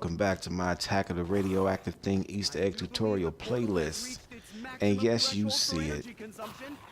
welcome back to my Attack of the Radioactive Thing Easter egg tutorial playlist. And yes, you see it.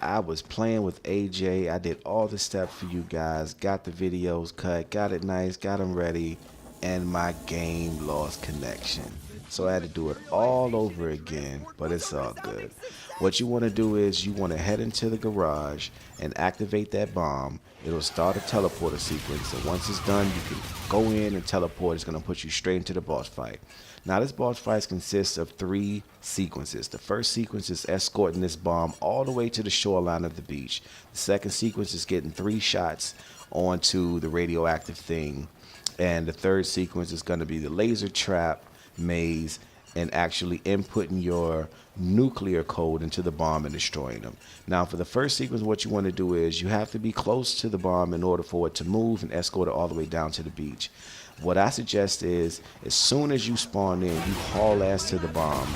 I was playing with AJ. I did all the steps for you guys, got the videos cut, got it nice, got them ready, and my game lost connection. So I had to do it all over again, but it's all good. What you want to do is you want to head into the garage and activate that bomb. It'll start a teleporter sequence, and once it's done, you can go in and teleport. It's going to put you straight into the boss fight. Now, this boss fight consists of 3 sequences. The first sequence is escorting this bomb all the way to the shoreline of the beach. The second sequence is getting 3 shots onto the radioactive thing. And the third sequence is going to be the laser trap maze and actually inputting your nuclear code into the bomb and destroying them. Now, for the first sequence, what you want to do is you have to be close to the bomb in order for it to move and escort it all the way down to the beach. What I suggest is, as soon as you spawn in, you haul ass to the bomb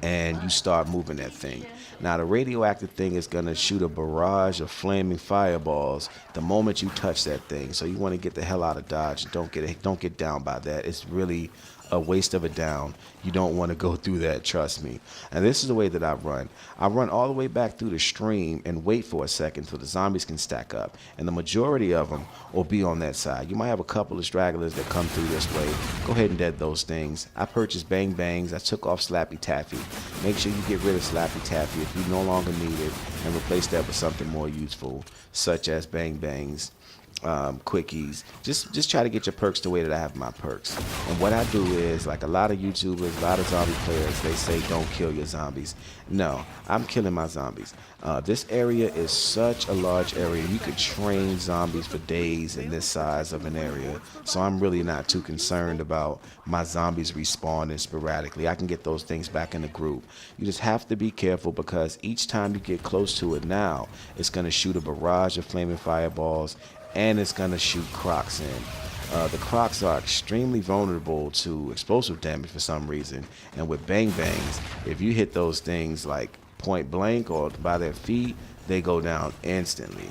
and you start moving that thing. Now, the radioactive thing is going to shoot a barrage of flaming fireballs the moment you touch that thing. So you want to get the hell out of Dodge. Don't get down by that. It's really a waste of a down. You don't want to go through that, trust me. And this is the way that I run. I run all the way back through the stream and wait for a second so the zombies can stack up. And the majority of them will be on that side. You might have a couple of stragglers that come through this way. Go ahead and dead those things. I purchased Bang Bangs. I took off Slappy Taffy. Make sure you get rid of Slappy Taffy if you no longer need it and replace that with something more useful, such as Bang Bangs. Quickies. Just try to get your perks the way that I have my perks. And what I do is, like a lot of YouTubers, a lot of zombie players, they say don't kill your zombies. No, I'm killing my zombies. This area is such a large area. You could train zombies for days in this size of an area. So I'm really not too concerned about my zombies respawning sporadically. I can get those things back in the group. You just have to be careful because each time you get close to it now, it's going to shoot a barrage of flaming fireballs and it's going to shoot crocs in. The crocs are extremely vulnerable to explosive damage for some reason. And with Bang Bangs, if you hit those things like point blank or by their feet, they go down instantly.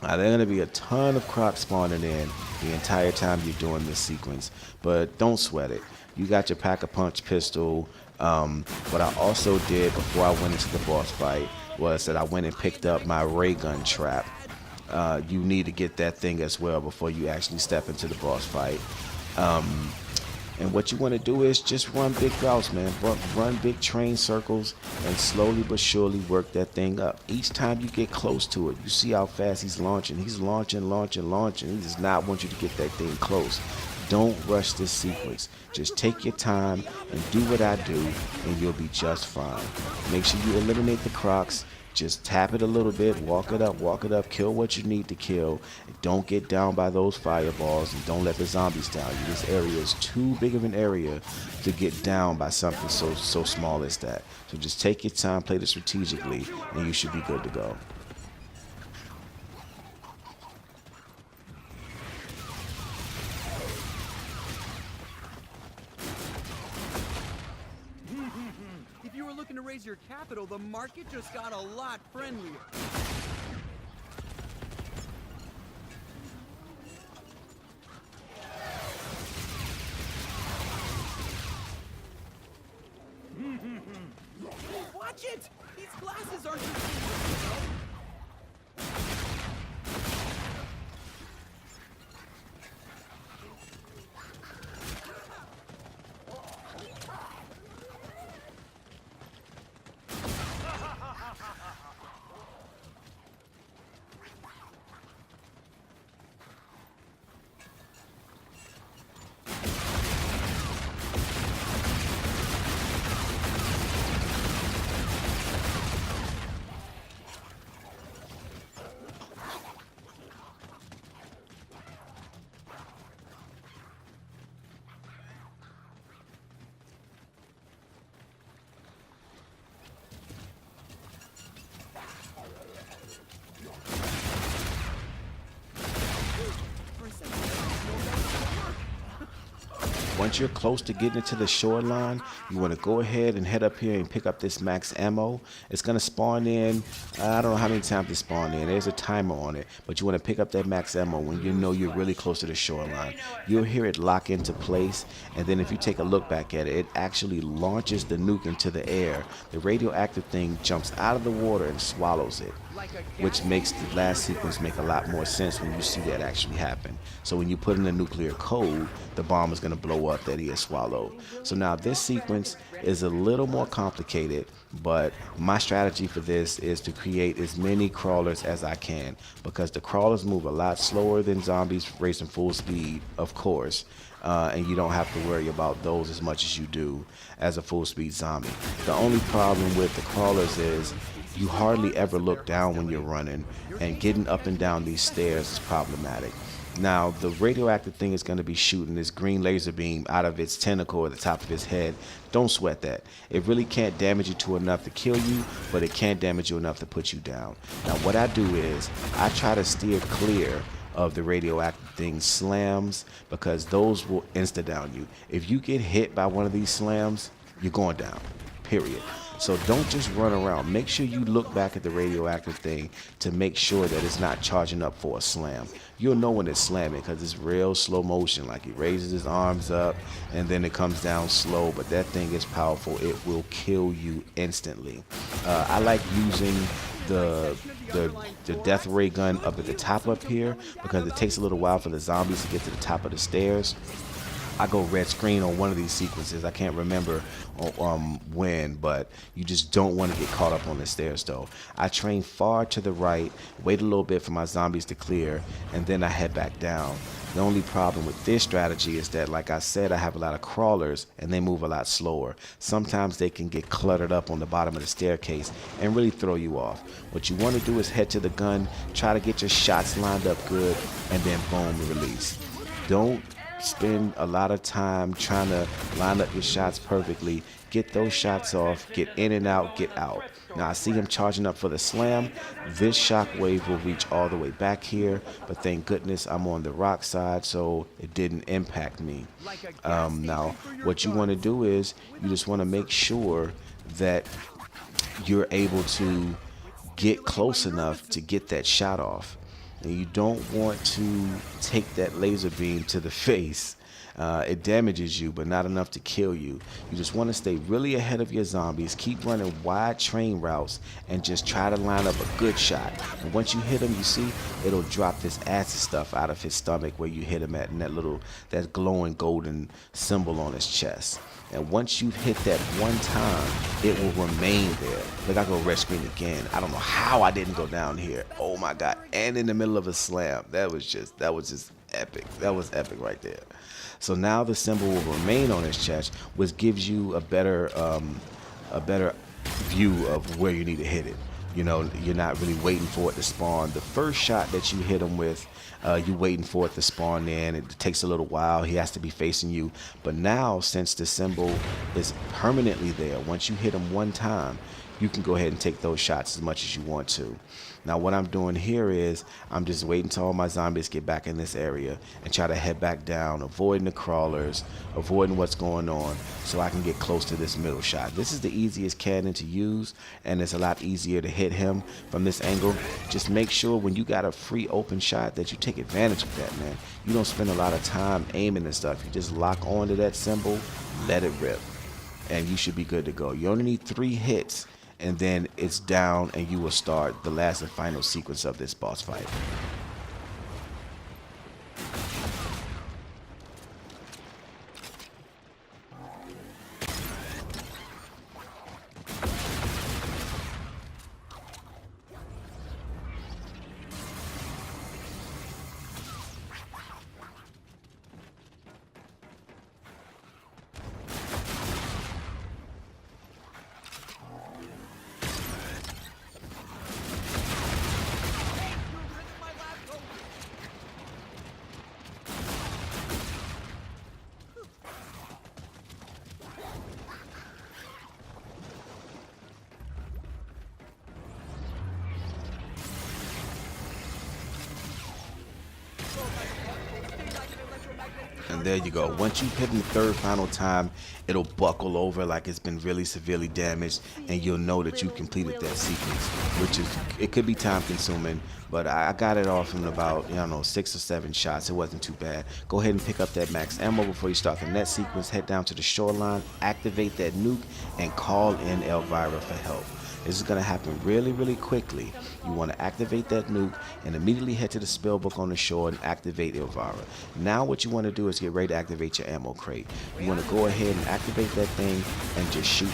Now, there are going to be a ton of crocs spawning in the entire time you're doing this sequence, but don't sweat it. You got your pack-a-punch pistol. What I also did before I went into the boss fight was that I went and picked up my ray gun trap. You need to get that thing as well before you actually step into the boss fight. And what you want to do is just run big routes, man. Run big train circles and slowly but surely work that thing up. Each time you get close to it, you see how fast he's launching. He's launching. He does not want you to get that thing close. Don't rush this sequence. Just take your time and do what I do, and you'll be just fine. Make sure you eliminate the crocs. Just tap it a little bit, walk it up, kill what you need to kill. And don't get down by those fireballs and don't let the zombies down you. This area is too big of an area to get down by something so small as that. So just take your time, play this strategically, and you should be good to go. If you were looking to raise your capital, the market just got a lot friendlier. Watch it! These glasses aren't just... once you're close to getting into the shoreline, you want to go ahead and head up here and pick up this max ammo. It's going to spawn in, I don't know how many times it spawned in. There's a timer on it, but you want to pick up that max ammo when you know you're really close to the shoreline. You'll hear it lock into place, and then if you take a look back at it, it actually launches the nuke into the air. The radioactive thing jumps out of the water and swallows it, which makes the last sequence make a lot more sense when you see that actually happen. So when you put in the nuclear code, the bomb is going to blow up that he has swallowed. So now this sequence is a little more complicated, but my strategy for this is to create as many crawlers as I can, because the crawlers move a lot slower than zombies racing full speed, of course. And you don't have to worry about those as much as you do as a full speed zombie. The only problem with the crawlers is you hardly ever look down when you're running, and getting up and down these stairs is problematic. Now, the radioactive thing is going to be shooting this green laser beam out of its tentacle at the top of his head. Don't sweat that. It really can't damage you to enough to kill you, but it can damage you enough to put you down. Now, what I do is I try to steer clear of the radioactive thing slams, because those will insta-down you. If you get hit by one of these slams, you're going down, period. So don't just run around. Make sure you look back at the radioactive thing to make sure that it's not charging up for a slam. You'll know when it's slamming because it's real slow motion. Like he raises his arms up and then it comes down slow, but that thing is powerful. It will kill you instantly. I like using the death ray gun up at the top up here because it takes a little while for the zombies to get to the top of the stairs. I go red screen on one of these sequences. I can't remember when, but you just don't want to get caught up on the stairs though. I train far to the right, wait a little bit for my zombies to clear, and then I head back down. The only problem with this strategy is that, like I said, I have a lot of crawlers and they move a lot slower. Sometimes they can get cluttered up on the bottom of the staircase and really throw you off. What you want to do is head to the gun, try to get your shots lined up good, and then boom, release. Don't spend a lot of time trying to line up your shots perfectly. Get those shots off, get in and out, get out. Now I see him charging up for the slam. This shockwave will reach all the way back here, but thank goodness I'm on the rock side, so it didn't impact me. Now what you want to do is you just want to make sure that you're able to get close enough to get that shot off. And you don't want to take that laser beam to the face. It damages you, but not enough to kill you. You just want to stay really ahead of your zombies, keep running wide train routes, and just try to line up a good shot. And once you hit him, you see, it'll drop this acid stuff out of his stomach where you hit him at, and that glowing golden symbol on his chest. And once you've hit that one time, it will remain there. Look, I go red screen again. I don't know how I didn't go down here. Oh my God. And in the middle of a slam. That was just epic. That was epic right there. So now the symbol will remain on his chest, which gives you a better view of where you need to hit it. You know, you're not really waiting for it to spawn. The first shot that you hit him with, you're waiting for it to spawn in. It takes a little while. He has to be facing you. But now, since the symbol is permanently there, once you hit him one time, you can go ahead and take those shots as much as you want to. Now what I'm doing here is I'm just waiting till all my zombies get back in this area and try to head back down, avoiding the crawlers, avoiding what's going on, so I can get close to this middle shot. This is the easiest cannon to use, and it's a lot easier to hit him from this angle. Just make sure when you got a free open shot that you take advantage of that, man. You don't spend a lot of time aiming and stuff. You just lock onto that symbol, let it rip, and you should be good to go. You only need 3 hits, and then it's down, and you will start the last and final sequence of this boss fight. There you go. Once you hit the third final time, it'll buckle over like it's been really severely damaged, and you'll know that you completed that sequence, which is, it could be time consuming, but I got it off in about, I don't know, 6 or 7 shots. It wasn't too bad. Go ahead and pick up that max ammo before you start the next sequence. Head down to the shoreline, activate that nuke, and call in Elvira for help. This is going to happen really, really quickly. You want to activate that nuke and immediately head to the spellbook on the shore and activate Elvira. Now what you want to do is get ready to activate your ammo crate. You want to go ahead and activate that thing and just shoot.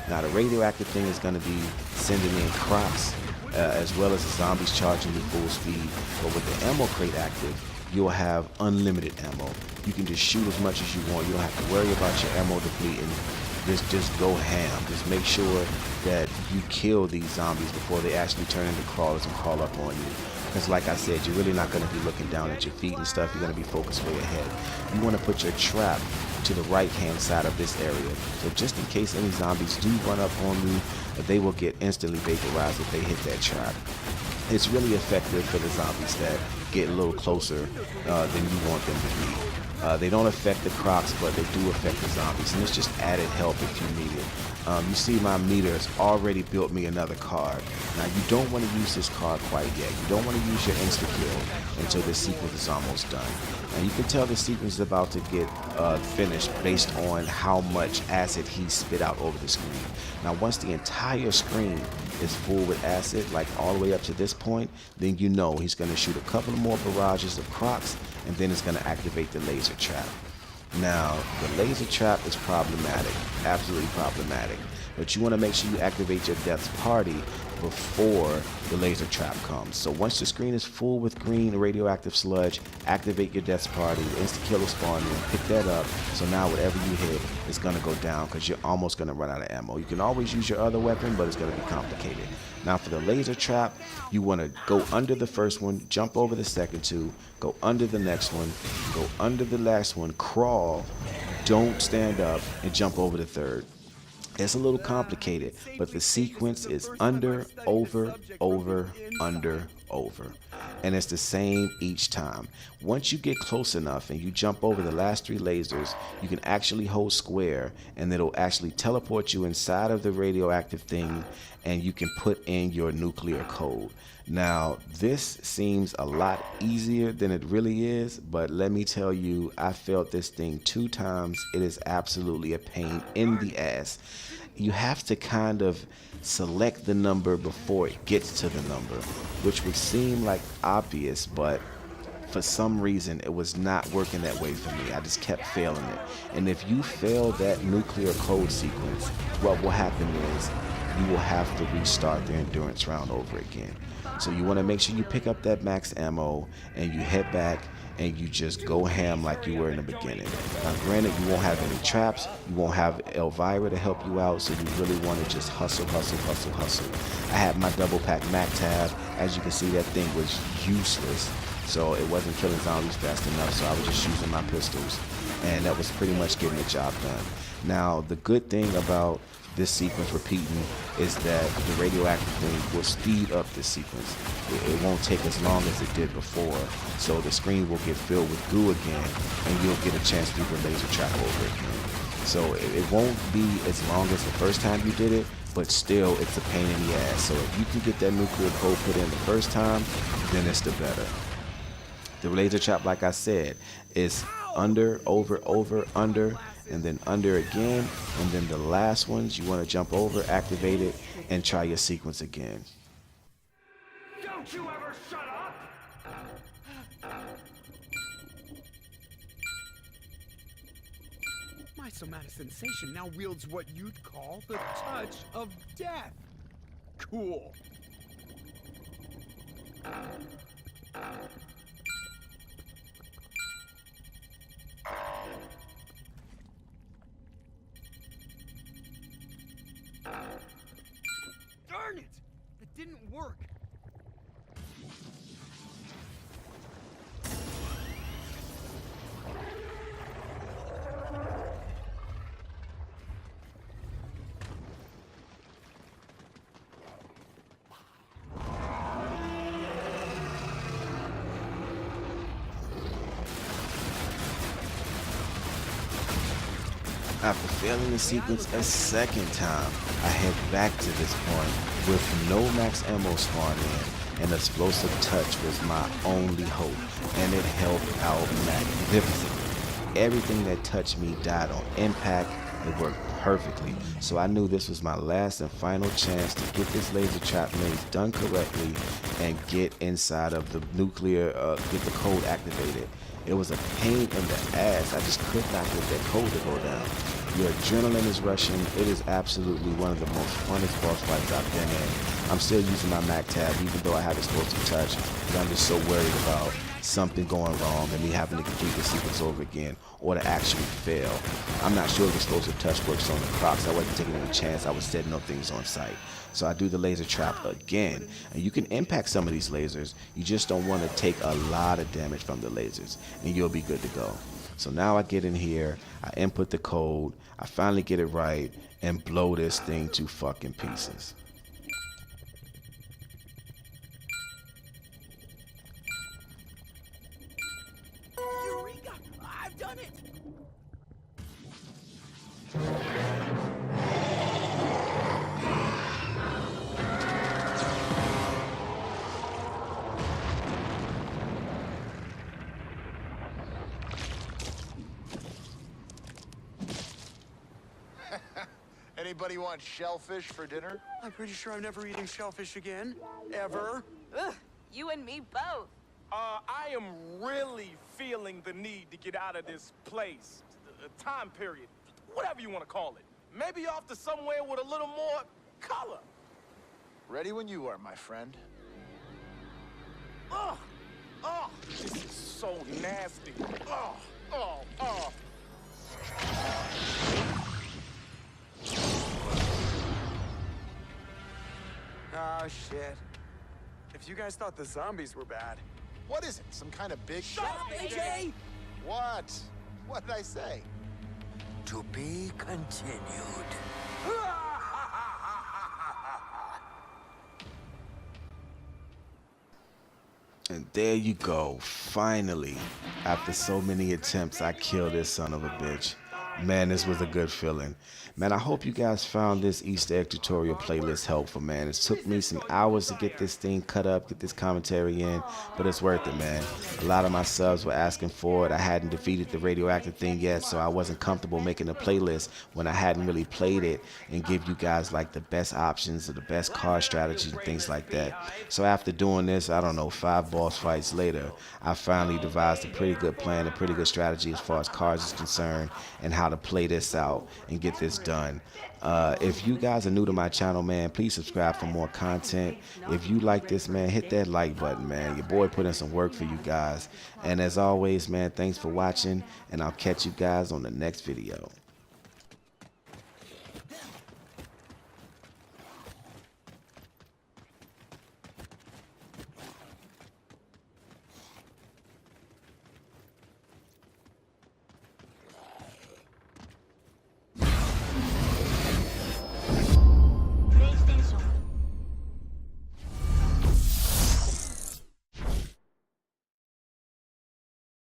Now the radioactive thing is going to be sending in crocs as well as the zombies charging at full speed. But with the ammo crate active, you'll have unlimited ammo. You can just shoot as much as you want. You don't have to worry about your ammo depleting. Just go ham. Just make sure that you kill these zombies before they actually turn into crawlers and crawl up on you. Because like I said, you're really not going to be looking down at your feet and stuff. You're going to be focused way ahead. You want to put your trap to the right-hand side of this area. So just in case any zombies do run up on you, they will get instantly vaporized if they hit that trap. It's really effective for the zombies that get a little closer than you want them to be. They don't affect the crocs, but they do affect the zombies, and it's just added help if you need it. You see my meter has already built me another card. Now you don't want to use this card quite yet. You don't want to use your insta-kill until this sequence is almost done. And you can tell the sequence is about to get finished based on how much acid he spit out over the screen. Now once the entire screen is full with acid, like all the way up to this point, then you know he's going to shoot a couple more barrages of crocs, and then it's going to activate the laser trap. Now, the laser trap is problematic, absolutely problematic, but you want to make sure you activate your death's party before the laser trap comes. So once the screen is full with green radioactive sludge, activate your death's party, the insta-kill will spawn in, pick that up, so now whatever you hit is going to go down because you're almost going to run out of ammo. You can always use your other weapon, but it's going to be complicated. Now for the laser trap, you want to go under the first one, jump over the second two, go under the next one, go under the last one, crawl, don't stand up, and jump over the third. It's a little complicated, but the sequence is under, over, over, under, over. And it's the same each time. Once you get close enough and you jump over the last 3 lasers, you can actually hold square and it'll actually teleport you inside of the radioactive thing, and you can put in your nuclear code. Now, this seems a lot easier than it really is, but let me tell you, I failed this thing 2 times. It is absolutely a pain in the ass. You have to kind of select the number before it gets to the number, which would seem like obvious, but for some reason it was not working that way for me. I just kept failing it. And if you fail that nuclear code sequence, what will happen is you will have to restart the endurance round over again. So you want to make sure you pick up that max ammo and you head back and you just go ham like you were in the beginning. Now granted, you won't have any traps, you won't have Elvira to help you out, so you really want to just hustle. I had my double pack Mac tab. As you can see, that thing was useless, so it wasn't killing zombies fast enough, so I was just using my pistols, and that was pretty much getting the job done. Now the good thing about this sequence repeating is that the radioactive thing will speed up this sequence. It won't take as long as it did before, so the screen will get filled with goo again, and you'll get a chance to do the laser trap over again. So it won't be as long as the first time you did it, but still it's a pain in the ass. So if you can get that nuclear code put in the first time, then it's the better. The laser trap, like I said, is under, over, over, under, and then under again, and then the last ones you want to jump over, activate it, and try your sequence again. Don't you ever shut up! My somatic sensation now wields what you'd call the touch of death. Cool. Darn it! That didn't work. After failing the sequence a second time, I head back to this point with no max ammo spawned in, and explosive touch was my only hope, and it helped out magnificently. Everything that touched me died on impact. It worked perfectly, so I knew this was my last and final chance to get this laser trap maze done correctly and get inside of the nuclear, get the code activated. It was a pain in the ass. I just could not get that code to go down. Your adrenaline is rushing. It is absolutely one of the most funnest boss fights I've been in. I'm still using my Mac tab even though I have explosive touch, because I'm just so worried about something going wrong and me having to complete the sequence over again or to actually fail. I'm not sure if explosive touch works on the Crocs. I wasn't taking any chance. I was setting up things on sight. So I do the laser trap again. And you can impact some of these lasers. You just don't want to take a lot of damage from the lasers and you'll be good to go. So now I get in here, I input the code, I finally get it right, and blow this thing to fucking pieces. Eureka! I've done it! Anybody want shellfish for dinner? I'm pretty sure I'm never eating shellfish again. Ever. Ugh, you and me both. I am really feeling the need to get out of this place. Time period. Whatever you want to call it. Maybe off to somewhere with a little more color. Ready when you are, my friend. Ugh! Oh, this is so nasty. Oh, oh, oh. Oh, shit. If you guys thought the zombies were bad. What is it? Some kind of big... Shut up, AJ! What? What did I say? To be continued. And there you go. Finally, after so many attempts, I killed this son of a bitch. Man, this was a good feeling. Man, I hope you guys found this Easter egg tutorial playlist helpful, man. It took me some hours to get this thing cut up, get this commentary in, but it's worth it, man. A lot of my subs were asking for it. I hadn't defeated the Radioactive thing yet, so I wasn't comfortable making a playlist when I hadn't really played it and give you guys like the best options or the best card strategies and things like that. So after doing this, I don't know, 5 boss fights later, I finally devised a pretty good plan, a pretty good strategy as far as cards is concerned and how to play this out and get this done. If you guys are new to my channel, man, please subscribe for more content. If you like this, man, hit that like button, man. Your boy put in some work for you guys. And as always, man, thanks for watching, and I'll catch you guys on the next video.